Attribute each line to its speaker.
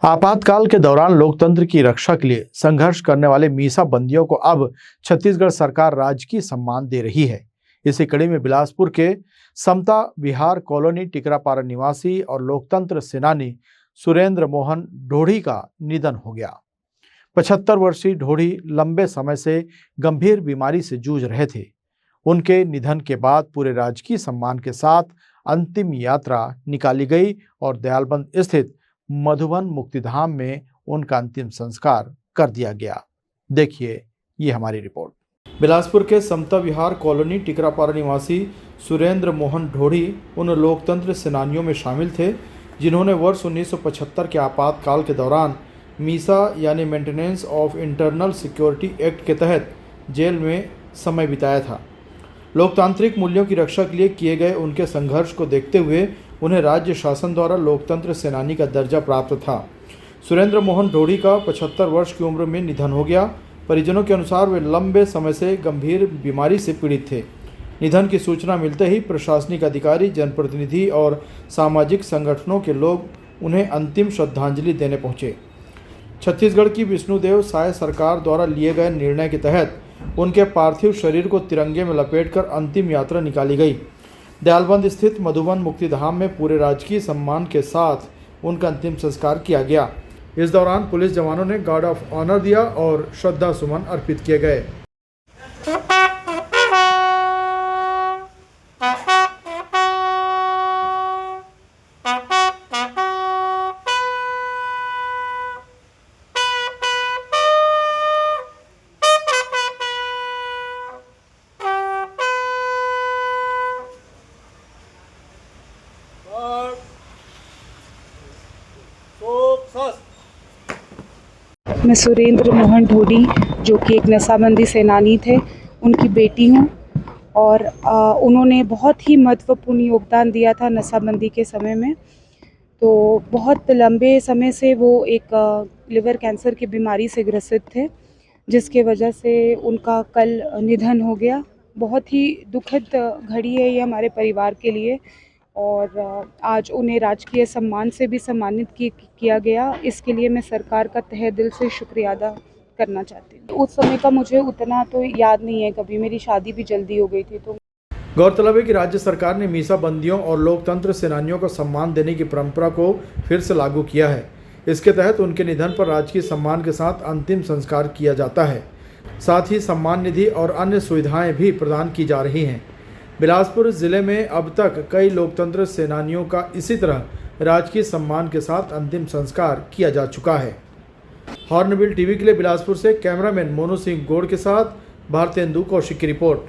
Speaker 1: आपातकाल के दौरान लोकतंत्र की रक्षा के लिए संघर्ष करने वाले मीसा बंदियों को अब छत्तीसगढ़ सरकार राजकीय सम्मान दे रही है। इसी कड़ी में बिलासपुर के समता विहार कॉलोनी टिकरापारा निवासी और लोकतंत्र सेनानी सुरेंद्र मोहन ढोड़ी का निधन हो गया। 75 वर्षीय ढोड़ी लंबे समय से गंभीर बीमारी से जूझ रहे थे। उनके निधन के बाद पूरे राजकीय सम्मान के साथ अंतिम यात्रा निकाली गई और दयालबंद स्थित मधुबन मुक्तिधाम में उनका अंतिम संस्कार कर दिया गया। देखिए ये हमारी रिपोर्ट। बिलासपुर के समता विहार कॉलोनी टिकरापारा निवासी सुरेंद्र मोहन ढोड़ी उन लोकतंत्र सेनानियों में शामिल थे जिन्होंने वर्ष 1975 के आपातकाल के दौरान मीसा यानी maintenance of internal security act के तहत जेल में समय बिताया था। लोकतांत्रिक मूल्यों की रक्षा के लिए किए गए उनके संघर्ष को देखते हुए उन्हें राज्य शासन द्वारा लोकतंत्र सेनानी का दर्जा प्राप्त था। सुरेंद्र मोहन ढोड़ी का 75 वर्ष की उम्र में निधन हो गया। परिजनों के अनुसार वे लंबे समय से गंभीर बीमारी से पीड़ित थे। निधन की सूचना मिलते ही प्रशासनिक अधिकारी, जनप्रतिनिधि और सामाजिक संगठनों के लोग उन्हें अंतिम श्रद्धांजलि देने पहुंचे। छत्तीसगढ़ की विष्णुदेव साय सरकार द्वारा लिए गए निर्णय के तहत उनके पार्थिव शरीर को तिरंगे में लपेटकर अंतिम यात्रा निकाली गई। दयालबंद स्थित मधुबन मुक्तिधाम में पूरे राजकीय सम्मान के साथ उनका अंतिम संस्कार किया गया। इस दौरान पुलिस जवानों ने गार्ड ऑफ ऑनर दिया और श्रद्धा सुमन अर्पित किए गए।
Speaker 2: मैं सुरेंद्र मोहन ढोड़ी जो कि एक नशाबंदी सेनानी थे, उनकी बेटी हूँ और उन्होंने बहुत ही महत्वपूर्ण योगदान दिया था नशाबंदी के समय में। तो बहुत लंबे समय से वो एक लिवर कैंसर की बीमारी से ग्रसित थे, जिसके वजह से उनका कल निधन हो गया। बहुत ही दुखद घड़ी है ये हमारे परिवार के लिए और आज उन्हें राजकीय सम्मान से भी सम्मानित किया गया। इसके लिए मैं सरकार का तहे दिल से शुक्रिया अदा करना चाहती हूँ। उस समय का मुझे उतना तो याद नहीं है, कभी मेरी शादी भी जल्दी हो गई थी। तो
Speaker 1: गौरतलब है कि राज्य सरकार ने मीसा बंदियों और लोकतंत्र सेनानियों को सम्मान देने की परंपरा को फिर से लागू किया है। इसके तहत उनके निधन पर राजकीय सम्मान के साथ अंतिम संस्कार किया जाता है। साथ ही सम्मान निधि और अन्य सुविधाएं भी प्रदान की जा रही हैं। बिलासपुर जिले में अब तक कई लोकतंत्र सेनानियों का इसी तरह राजकीय सम्मान के साथ अंतिम संस्कार किया जा चुका है। हॉर्नबिल टीवी के लिए बिलासपुर से कैमरामैन मोनू सिंह गोड़ के साथ भारतेंदु कौशिक की रिपोर्ट।